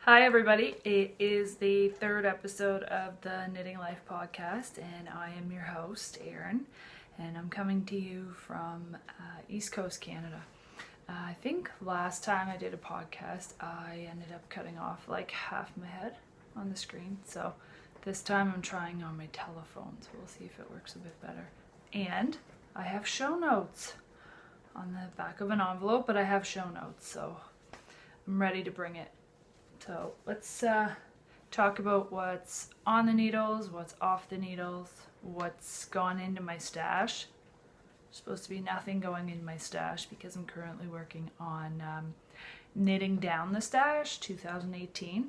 Hi everybody, it is the third episode of the Knitting Life podcast and I am your host, Erin, and I'm coming to you from East Coast Canada. I think last time I did a podcast I ended up cutting off like half my head on the screen, so this time I'm trying on my telephone, so we'll see if it works a bit better. And I have show notes on the back of an envelope, but I have show notes, so I'm ready to bring it. So let's talk about what's on the needles, what's off the needles, what's gone into my stash. There's supposed to be nothing going in my stash because I'm currently working on knitting down the stash 2018.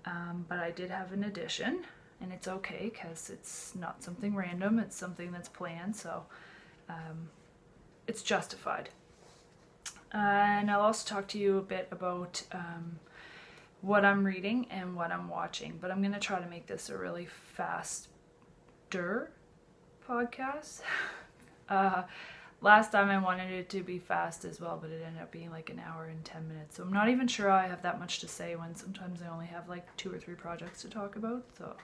But I did have an addition, and it's okay because it's not something random, it's something that's planned, so it's justified. And I'll also talk to you a bit about what I'm reading and what I'm watching, but I'm going to try to make this a really faster podcast. Last time I wanted it to be fast as well, but it ended up being like an hour and 10 minutes, so I'm not even sure I have that much to say when sometimes I only have like 2 or 3 projects to talk about, so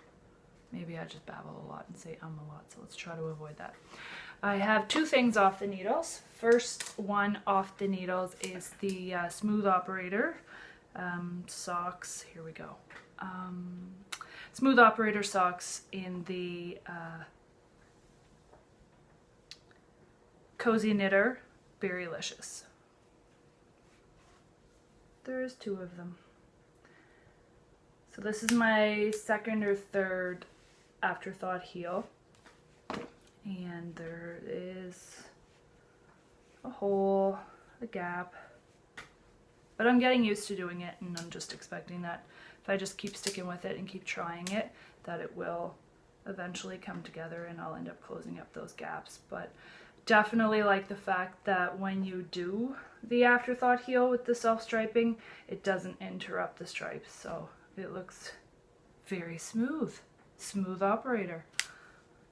maybe I just babble a lot and say a lot, so let's try to avoid that. I have 2 things off the needles. First one off the needles is the Smooth Operator socks. Here we go. Smooth Operator socks in the Cozy Knitter Berrylicious. There's 2 of them. So this is my second or third afterthought heel, and there is a hole, a gap, but I'm getting used to doing it, and I'm just expecting that if I just keep sticking with it and keep trying it, that it will eventually come together and I'll end up closing up those gaps. But definitely like the fact that when you do the afterthought heel with the self-striping, it doesn't interrupt the stripes, so it looks very smooth. Smooth Operator.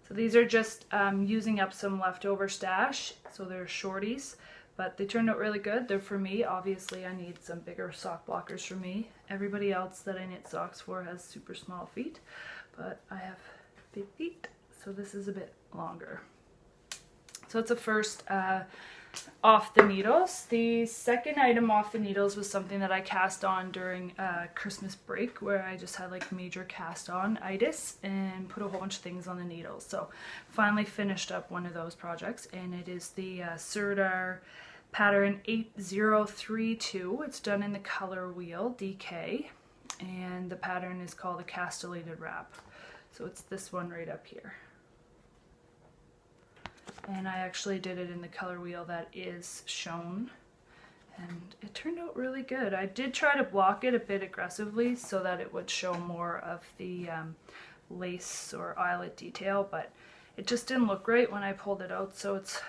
So these are just using up some leftover stash, so they're shorties, but they turned out really good. They're for me. Obviously I need some bigger sock blockers for me. Everybody else that I knit socks for has super small feet, but I have big feet, so this is a bit longer. So it's a first off the needles. The second item off the needles was something that I cast on during Christmas break, where I just had like major cast on itis and put a whole bunch of things on the needles. So finally finished up one of those projects, and it is the Sirdar pattern 8032. It's done in the Colourwheel DK, and the pattern is called a castellated wrap. So it's this one right up here. And I actually did it in the Colourwheel that is shown, and it turned out really good. I did try to block it a bit aggressively so that it would show more of the lace or eyelet detail, but it just didn't look right when I pulled it out, so it's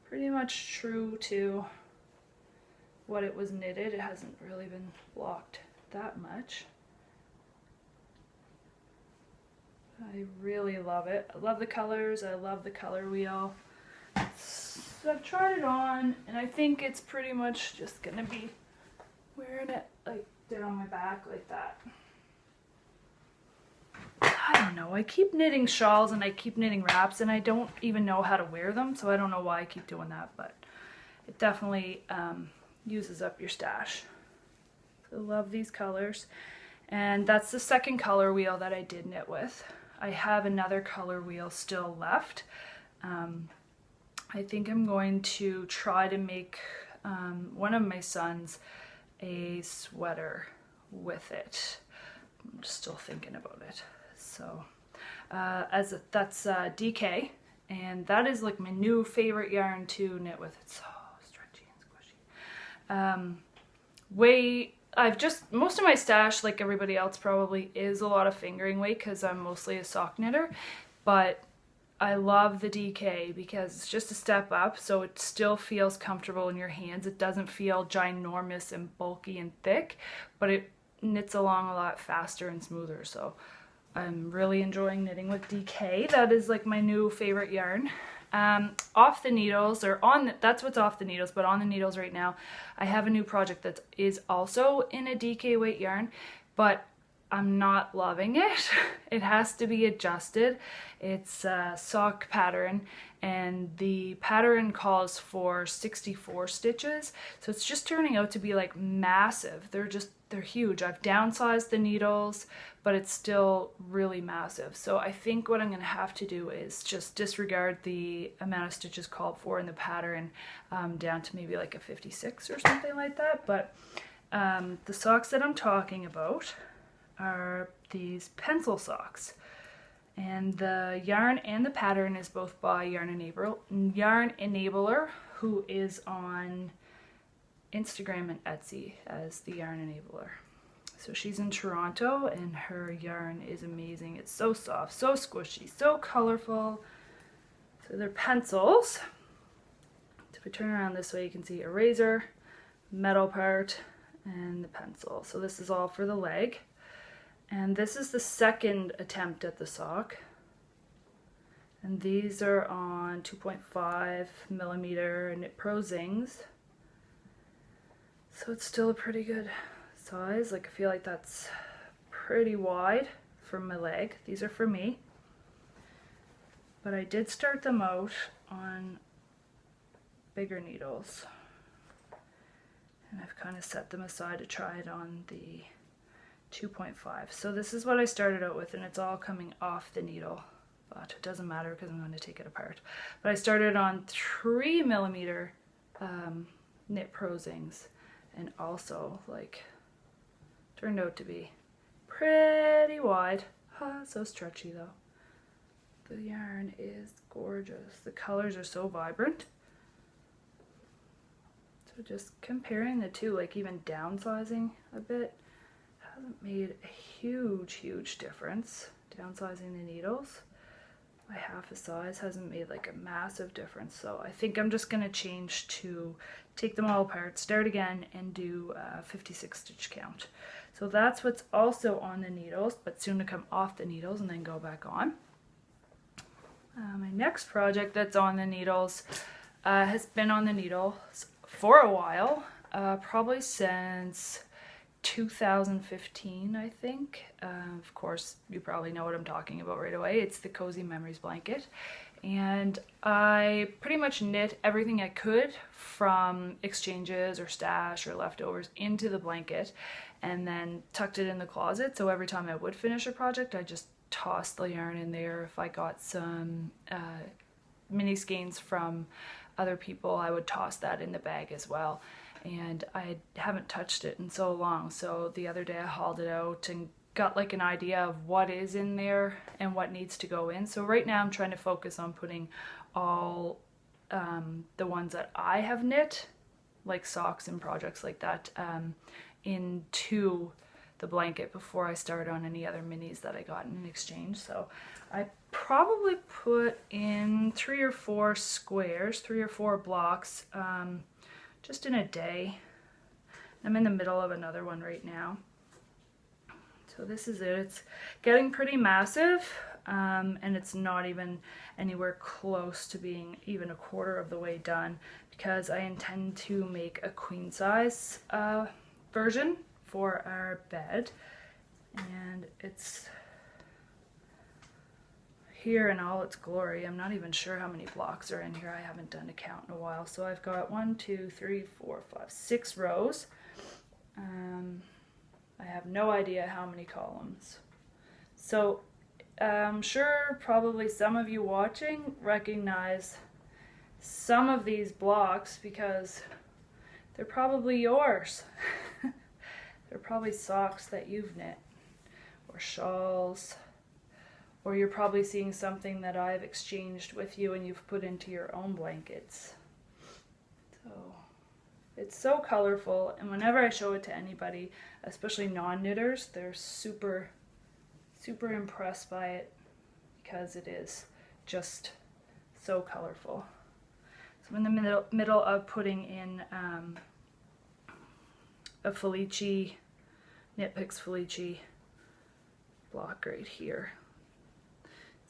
pretty much true to what it was knitted. It hasn't really been blocked that much. I really love it. I love the colors. I love the Colourwheel. So I've tried it on, and I think it's pretty much just gonna be wearing it like down my back like that. I don't know. I keep knitting shawls and I keep knitting wraps, and I don't even know how to wear them, so I don't know why I keep doing that, but it definitely uses up your stash. So I love these colors, and that's the second Colourwheel that I did knit with. I have another Colourwheel still left. I think I'm going to try to make one of my sons a sweater with it. I'm still thinking about it. So that's DK, and that is like my new favorite yarn to knit with. It's so stretchy and squishy. Most of my stash, like everybody else probably, is a lot of fingering weight because I'm mostly a sock knitter, but I love the DK because it's just a step up, so it still feels comfortable in your hands. It doesn't feel ginormous and bulky and thick, but it knits along a lot faster and smoother, so I'm really enjoying knitting with DK. That is like my new favorite yarn. Off the needles, or on, that's what's off the needles, but on the needles right now, I have a new project that is also in a DK weight yarn, but I'm not loving it. It has to be adjusted. It's a sock pattern, and the pattern calls for 64 stitches, so it's just turning out to be like massive. They're huge. I've downsized the needles, but it's still really massive. So I think what I'm going to have to do is just disregard the amount of stitches called for in the pattern, down to maybe like a 56 or something like that. But the socks that I'm talking about are these pencil socks, and the yarn and the pattern is both by Yarn Enabler, who is on Instagram and Etsy as the Yarn Enabler. So she's in Toronto, and her yarn is amazing. It's so soft, so squishy, so colorful. So they're pencils. So if I turn around this way, you can see a razor, metal part, and the pencil. So this is all for the leg. And this is the second attempt at the sock. And these are on 2.5 millimeter Knit Pro Zings. So it's still a pretty good size. Like, I feel like that's pretty wide for my leg. These are for me. But I did start them out on bigger needles. And I've kind of set them aside to try it on the 2.5. So this is what I started out with, and it's all coming off the needle, but it doesn't matter because I'm going to take it apart. But I started on 3 millimeter Knit Pro Zings, and also like turned out to be pretty wide. So stretchy though. The yarn is gorgeous. The colors are so vibrant. So just comparing the two, like even downsizing a bit, hasn't made a huge difference. Downsizing the needles by half a size hasn't made like a massive difference. So I think I'm just going to change to take them all apart, start again, and do a 56 stitch count. So that's what's also on the needles, but soon to come off the needles and then go back on. My next project that's on the needles has been on the needles for a while, probably since 2015, I think. Of course, you probably know what I'm talking about right away. It's the Cozy Memories blanket. And I pretty much knit everything I could from exchanges or stash or leftovers into the blanket, and then tucked it in the closet. So every time I would finish a project, I just tossed the yarn in there. If I got some mini skeins from other people, I would toss that in the bag as well. And I haven't touched it in so long, so the other day I hauled it out and got like an idea of what is in there and what needs to go in. So right now I'm trying to focus on putting all the ones that I have knit, like socks and projects like that, into the blanket before I start on any other minis that I got in exchange. So I probably put in 3 or 4 squares, 3 or 4 blocks, just in a day. I'm in the middle of another one right now. So this is it. It's getting pretty massive, and it's not even anywhere close to being even a quarter of the way done, because I intend to make a queen size version for our bed, and it's here in all its glory. I'm not even sure how many blocks are in here. I haven't done a count in a while. So I've got 1, 2, 3, 4, 5, 6 rows. I have no idea how many columns. So I'm sure probably some of you watching recognize some of these blocks because they're probably yours. They're probably socks that you've knit, or shawls, or you're probably seeing something that I've exchanged with you and you've put into your own blankets. So it's so colorful, and whenever I show it to anybody, especially non-knitters, they're super impressed by it because it is just so colorful. So I'm in the middle of putting in a Felici, Knit Picks Felici block right here.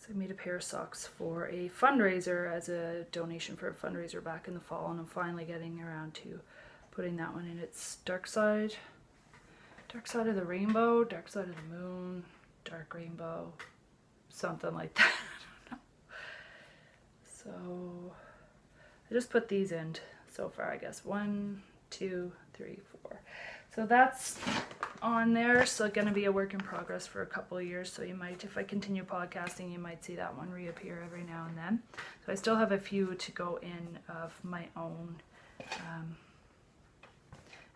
So I made a pair of socks for a fundraiser as a donation for a fundraiser back in the fall, and I'm finally getting around to putting that one in. It's dark side of the rainbow, dark side of the moon, dark rainbow, something like that. I don't know. So I just put these in so far, I guess. 1, 2, 3, 4. So that's on there. So going to be a work in progress for a couple of years. So you might, if I continue podcasting, you might see that one reappear every now and then. So I still have a few to go in of my own.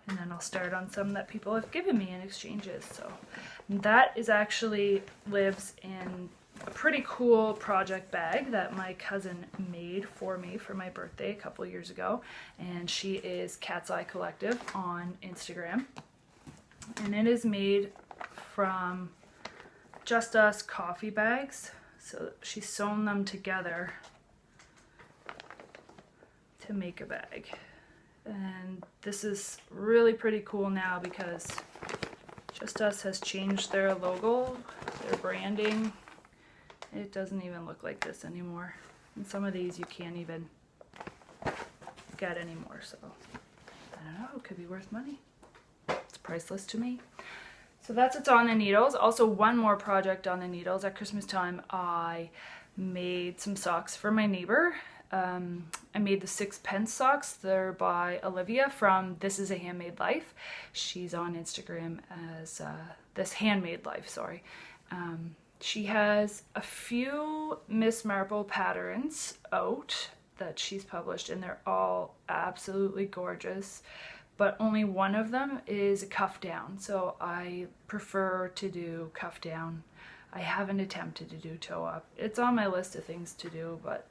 And then I'll start on some that people have given me in exchanges. So that is actually lives in a pretty cool project bag that my cousin made for me for my birthday a couple years ago. And she is Cat's Eye Collective on Instagram. And it is made from Just Us coffee bags. So she's sewn them together to make a bag. And this is really pretty cool now because Just Us has changed their logo, their branding. It doesn't even look like this anymore. And some of these you can't even get anymore, so I don't know, it could be worth money. It's priceless to me. So that's what's on the needles. Also, one more project on the needles. At Christmas time, I made some socks for my neighbor. I made the 6-pence socks. They're by Olivia from This Is a Handmade Life. She's on Instagram as This Handmade Life, sorry. She has a few Miss Marple patterns out that she's published, and they're all absolutely gorgeous. But only one of them is a cuff down, so I prefer to do cuff down. I haven't attempted to do toe up. It's on my list of things to do, but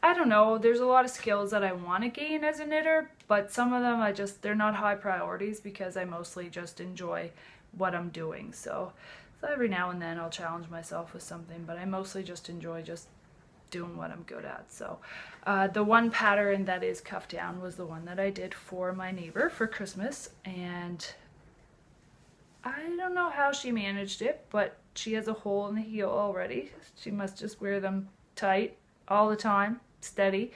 I don't know, there's a lot of skills that I want to gain as a knitter, but some of them they're not high priorities because I mostly just enjoy what I'm doing. So every now and then I'll challenge myself with something, but I mostly just enjoy just doing what I'm good at. So the one pattern that is cuff down was the one that I did for my neighbor for Christmas, and I don't know how she managed it, but she has a hole in the heel already. She must just wear them tight all the time, steady.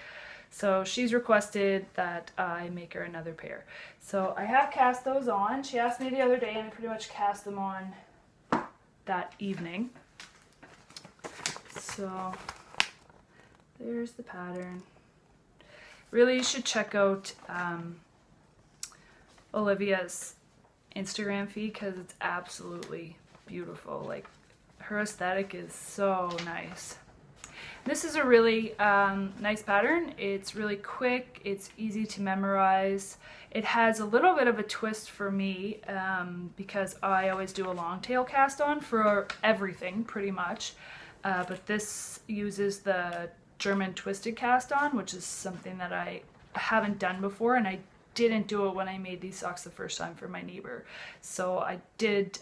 So she's requested that I make her another pair. So I have cast those on. She asked me the other day and I pretty much cast them on that evening. So there's the pattern. Really, you should check out Olivia's Instagram feed because it's absolutely beautiful. Like, her aesthetic is so nice. This is a really nice pattern. It's really quick, it's easy to memorize. It has a little bit of a twist for me because I always do a long tail cast on for everything pretty much. But this uses the German twisted cast on, which is something that I haven't done before, and I didn't do it when I made these socks the first time for my neighbor. So I did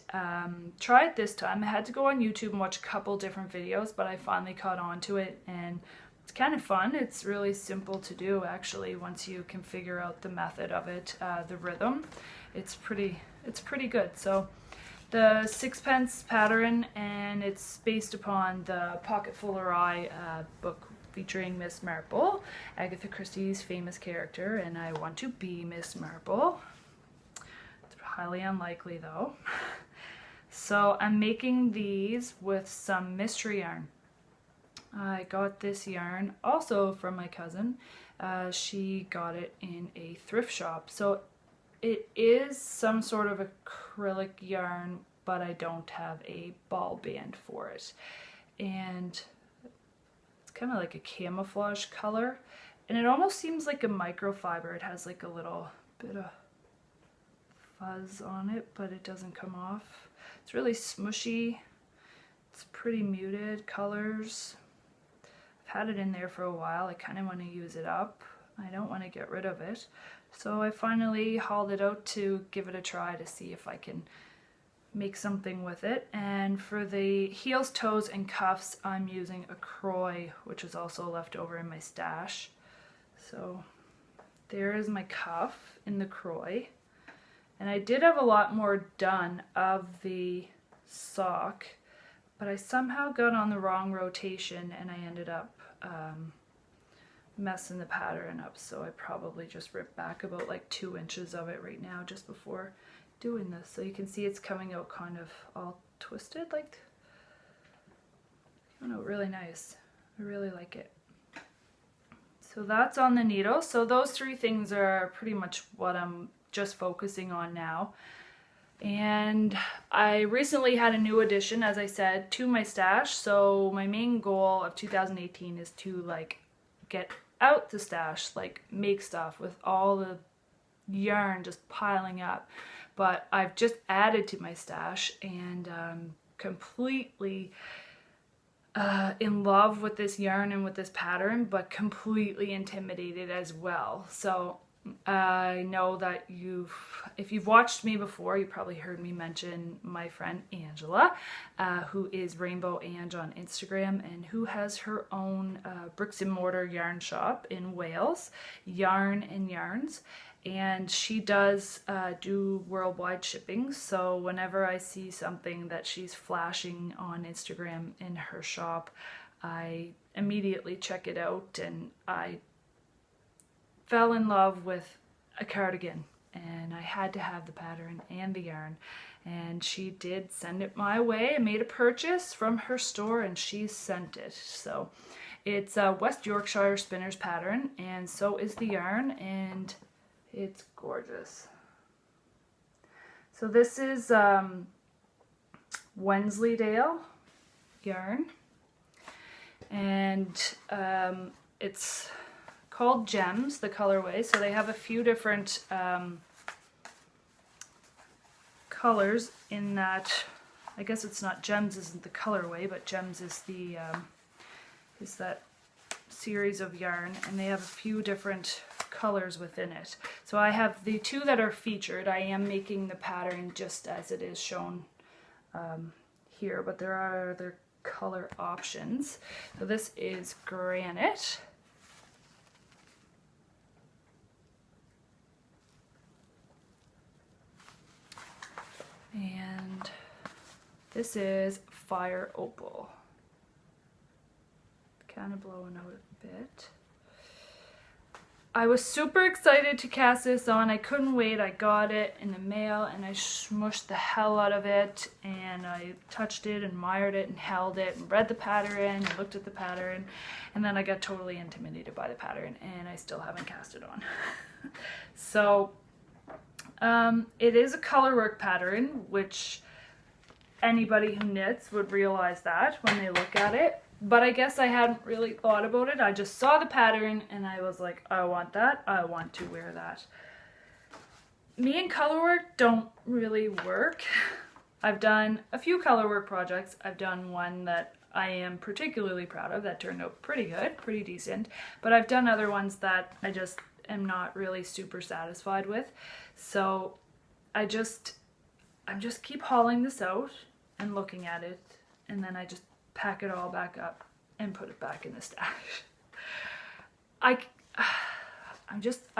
try it this time. I had to go on YouTube and watch a couple different videos, but I finally caught on to it, and it's kind of fun. It's really simple to do, actually, once you can figure out the method of it, the rhythm. It's pretty good. So the 6-pence pattern, and it's based upon the Pocket Fuller Eye book featuring Miss Marple, Agatha Christie's famous character, and I want to be Miss Marple. It's highly unlikely though. So I'm making these with some mystery yarn. I got this yarn also from my cousin. She got it in a thrift shop. So it is some sort of acrylic yarn, but I don't have a ball band for it. And kind of like a camouflage color, and it almost seems like a microfiber. It has like a little bit of fuzz on it, but it doesn't come off. It's really smushy. It's pretty muted colors. I've had it in there for a while. I kind of want to use it up. I don't want to get rid of it. So I finally hauled it out to give it a try to see if I can make something with it. And for the heels, toes, and cuffs, I'm using a Kroy, which is also left over in my stash. So there is my cuff in the Kroy. And I did have a lot more done of the sock, but I somehow got on the wrong rotation and I ended up messing the pattern up, so I probably just ripped back about like 2 inches of it right now just before doing this. So you can see it's coming out kind of all twisted, like, I don't know, really nice. I really like it. So that's on the needle. So those 3 things are pretty much what I'm just focusing on now. And I recently had a new addition, as I said, to my stash. So my main goal of 2018 is to like get out the stash, like make stuff with all the yarn just piling up. But I've just added to my stash and completely in love with this yarn and with this pattern, but completely intimidated as well. So I know that if you've watched me before, you probably heard me mention my friend Angela, who is Rainbow Ange on Instagram and who has her own bricks and mortar yarn shop in Wales, Yarn and Yarns. And she does do worldwide shipping, so whenever I see something that she's flashing on Instagram in her shop, I immediately check it out, and I fell in love with a cardigan, and I had to have the pattern and the yarn, and she did send it my way. I made a purchase from her store and she sent it. So it's a West Yorkshire Spinners pattern, and so is the yarn, and it's gorgeous. So this is Wensleydale yarn, and it's called Gems, the colorway. So they have a few different colors in that. I guess it's not Gems isn't the colorway, but Gems is the is that series of yarn, and they have a few different colors within it. So I have the 2 that are featured. I am making the pattern just as it is shown here, but there are other color options. So this is Granite. And this is Fire Opal. Kind of blowing out a bit. I was super excited to cast this on. I couldn't wait. I got it in the mail and I smushed the hell out of it, and I touched it and mired it and held it and read the pattern and looked at the pattern, and then I got totally intimidated by the pattern and I still haven't cast it on. So it is a color work pattern, which anybody who knits would realize that when they look at it. But I guess I hadn't really thought about it. I just saw the pattern and I was like, I want that. I want to wear that. Me and color work don't really work. I've done a few color work projects. I've done one that I am particularly proud of that turned out pretty good, pretty decent. But I've done other ones that I just am not really super satisfied with. So I just keep hauling this out and looking at it, and then I just pack it all back up and put it back in the stash. I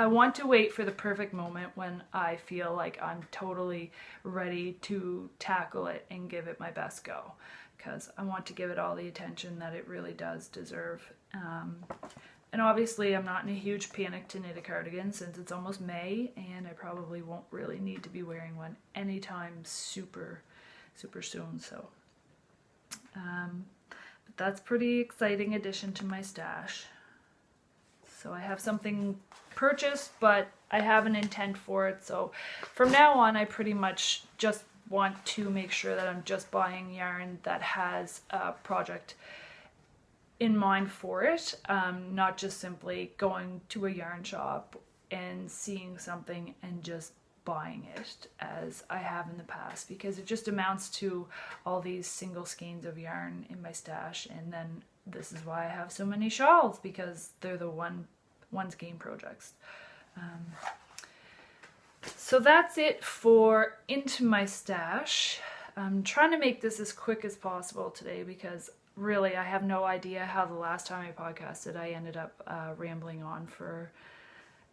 want to wait for the perfect moment when I feel like I'm totally ready to tackle it and give it my best go, because I want to give it all the attention that it really does deserve. And obviously I'm not in a huge panic to knit a cardigan since it's almost May, and I probably won't really need to be wearing one anytime super soon. So but that's pretty exciting addition to my stash. So I have something purchased, but I have an intent for it. So from now on, I pretty much just want to make sure that I'm just buying yarn that has a project in mind for it, not just simply going to a yarn shop and seeing something and just buying it as I have in the past, because it just amounts to all these single skeins of yarn in my stash. And then this is why I have so many shawls, because they're the one skein projects. So that's it for into my stash. I'm trying to make this as quick as possible today, because really I have no idea how the last time I podcasted I ended up rambling on for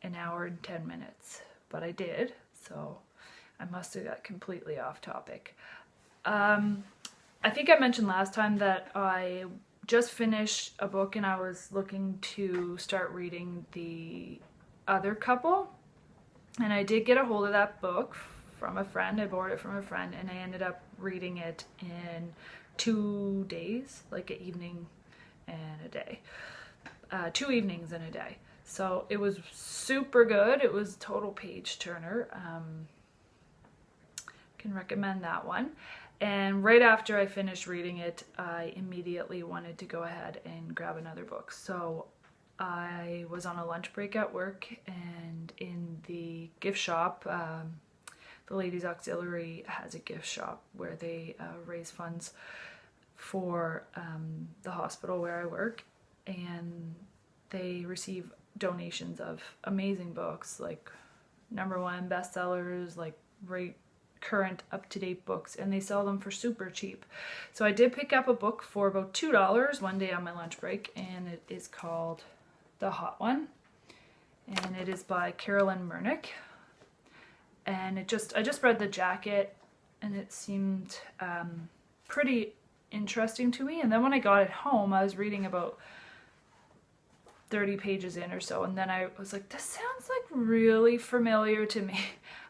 an hour and 10 minutes, but I did. So I must have got completely off topic. I think I mentioned last time that I just finished a book and I was looking to start reading The Other Couple. And I did get a hold of that book from a friend. I borrowed it from a friend and I ended up reading it in 2 days, like an evening and a day. 2 evenings and a day. So it was super good. It was a total page turner. Can recommend that one. And right after I finished reading it, I immediately wanted to go ahead and grab another book. So I was on a lunch break at work, and in the gift shop, the Ladies Auxiliary has a gift shop where they raise funds for the hospital where I work, and they receive donations of amazing books, like #1 bestsellers, like right current up-to-date books, and they sell them for super cheap. So I did pick up a book for about $2 one day on my lunch break, and it is called The Hot One, and it is by Carolyn Mernick. And I just read the jacket, and it seemed pretty interesting to me. And then when I got it home, I was reading about 30 pages in or so, and then I was like, this sounds like really familiar to me.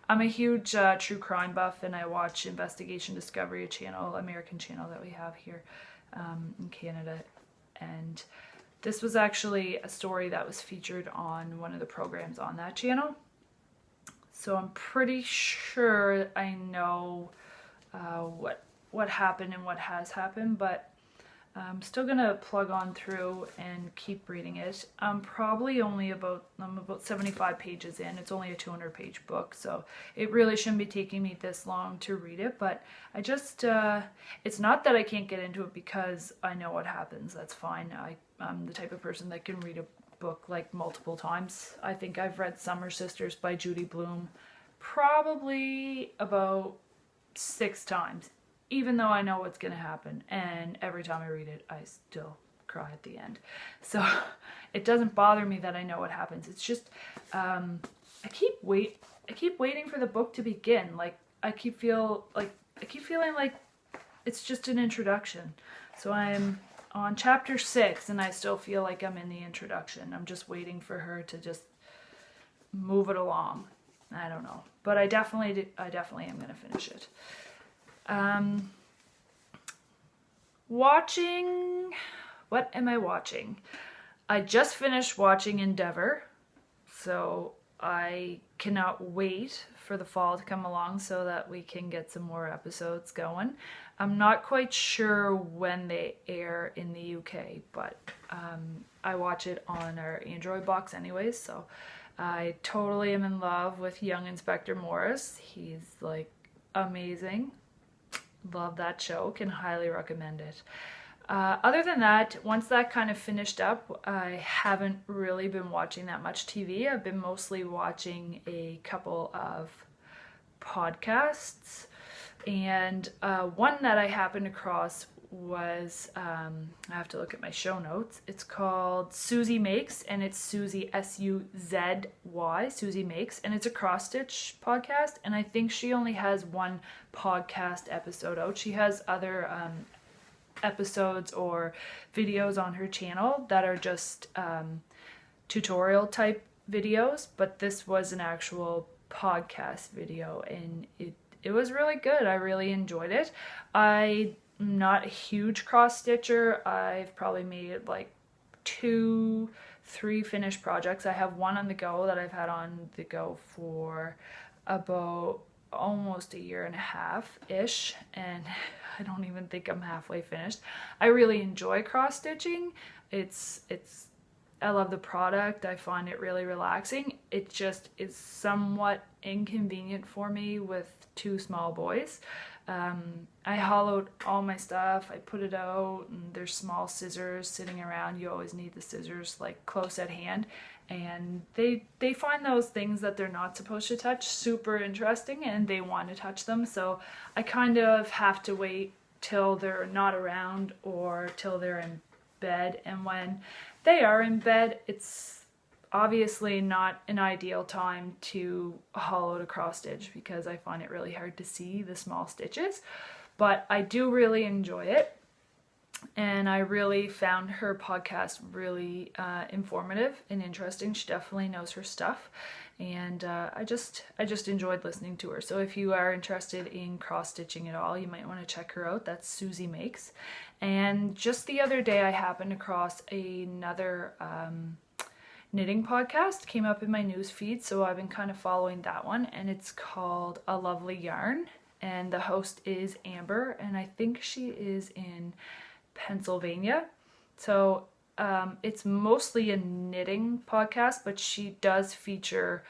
I'm a huge true crime buff, and I watch Investigation Discovery, a channel, American channel that we have here in Canada. And this was actually a story that was featured on one of the programs on that channel. So I'm pretty sure I know what happened and what has happened, but I'm still gonna plug on through and keep reading it. I'm about 75 pages in. It's only a 200-page book, so it really shouldn't be taking me this long to read it. But I just, it's not that I can't get into it because I know what happens. That's fine. I'm the type of person that can read a book like multiple times. I think I've read Summer Sisters by Judy Blume probably about 6 times. Even though I know what's going to happen, and every time I read it, I still cry at the end. So it doesn't bother me that I know what happens. It's just I keep waiting for the book to begin. Like I keep feeling like it's just an introduction. So I'm on chapter 6, and I still feel like I'm in the introduction. I'm just waiting for her to just move it along. I don't know, but I definitely am going to finish it. Watching, what am I watching? I just finished watching Endeavour, so I cannot wait for the fall to come along so that we can get some more episodes going. I'm not quite sure when they air in the UK, but I watch it on our Android box anyways, so I totally am in love with young Inspector Morris. He's like amazing. Love that show, can highly recommend it. Other than that, once that kind of finished up, I haven't really been watching that much TV. I've been mostly watching a couple of podcasts, and one that I happened across was, I have to look at my show notes, it's called Suzy Makes, and it's Suzy, S-U-Z-Y, Suzy Makes, and it's a cross-stitch podcast, and I think she only has one podcast episode out. She has other episodes or videos on her channel that are just tutorial type videos, but this was an actual podcast video, and it was really good. I really enjoyed it. I'm not a huge cross-stitcher. I've probably made like 2-3 finished projects. I have one on the go that I've had on the go for about almost 1.5 years-ish, and I don't even think I'm halfway finished. I really enjoy cross-stitching. I love the product. I find it really relaxing. It just is somewhat inconvenient for me with 2 small boys. I hollowed all my stuff, I put it out, and there's small scissors sitting around. You always need the scissors like close at hand, and they find those things that they're not supposed to touch super interesting, and they want to touch them. So I kind of have to wait till they're not around or till they're in bed, and when they are in bed, it's obviously not an ideal time to hollow to cross stitch because I find it really hard to see the small stitches. but I do really enjoy it. And I really found her podcast really informative and interesting. She definitely knows her stuff, and I just enjoyed listening to her. So if you are interested in cross stitching at all, you might want to check her out. That's Suzy Makes. And just the other day, I happened across another knitting podcast, came up in my news feed, so I've been kind of following that one, and it's called A Lovely Yarn, and the host is Amber, and I think she is in Pennsylvania. So it's mostly a knitting podcast, but she does feature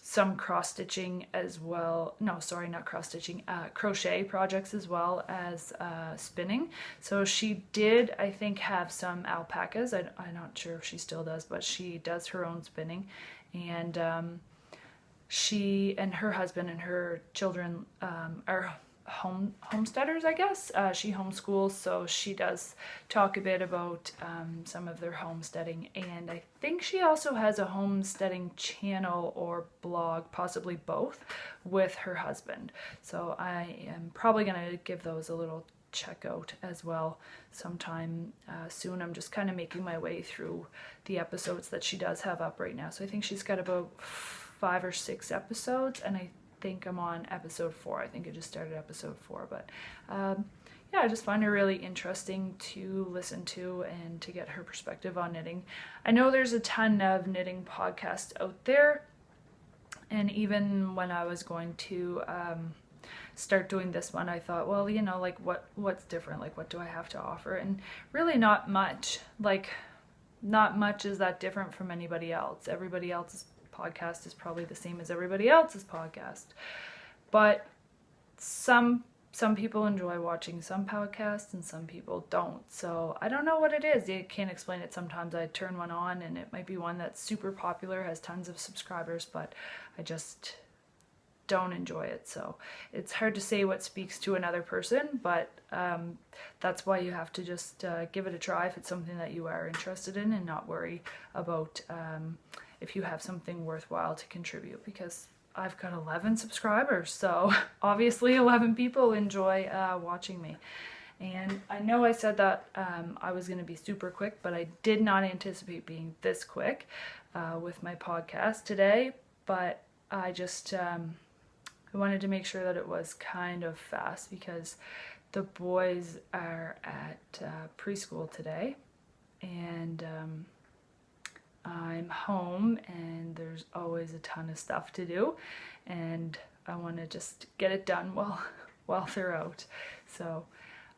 some cross-stitching as well. No, sorry, not cross-stitching, crochet projects as well as spinning. So she did, I think, have some alpacas. I'm not sure if she still does, but she does her own spinning. And she and her husband and her children are homesteaders, I guess. She homeschools, so she does talk a bit about some of their homesteading, and I think she also has a homesteading channel or blog, possibly both, with her husband. So I am probably going to give those a little check out as well sometime soon. I'm just kind of making my way through the episodes that she does have up right now. So I think she's got about 5 or 6 episodes, and I think I'm on episode 4. I think I just started episode 4, but yeah, I just find her really interesting to listen to and to get her perspective on knitting. I know there's a ton of knitting podcasts out there, and even when I was going to start doing this one, I thought, well, you know, like what's different? Like, what do I have to offer? And really not much. Like, not much is that different from anybody else. Everybody else's podcast is probably the same as everybody else's podcast, but some people enjoy watching some podcasts and some people don't. So I don't know what it is. I can't explain it. Sometimes I turn one on and it might be one that's super popular, has tons of subscribers, but I just don't enjoy it. So it's hard to say what speaks to another person, but that's why you have to just give it a try if it's something that you are interested in, and not worry about if you have something worthwhile to contribute, because I've got 11 subscribers, so obviously 11 people enjoy watching me. And I know I said that I was going to be super quick, but I did not anticipate being this quick with my podcast today, but I just I wanted to make sure that it was kind of fast, because the boys are at preschool today, and I'm home, and there's always a ton of stuff to do, and I want to just get it done while they're out. So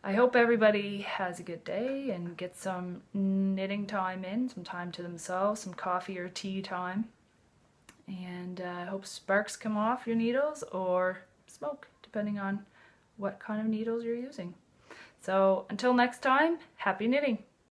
I hope everybody has a good day and get some knitting time in, some time to themselves, some coffee or tea time, and I hope sparks come off your needles, or smoke, depending on what kind of needles you're using. So until next time, happy knitting!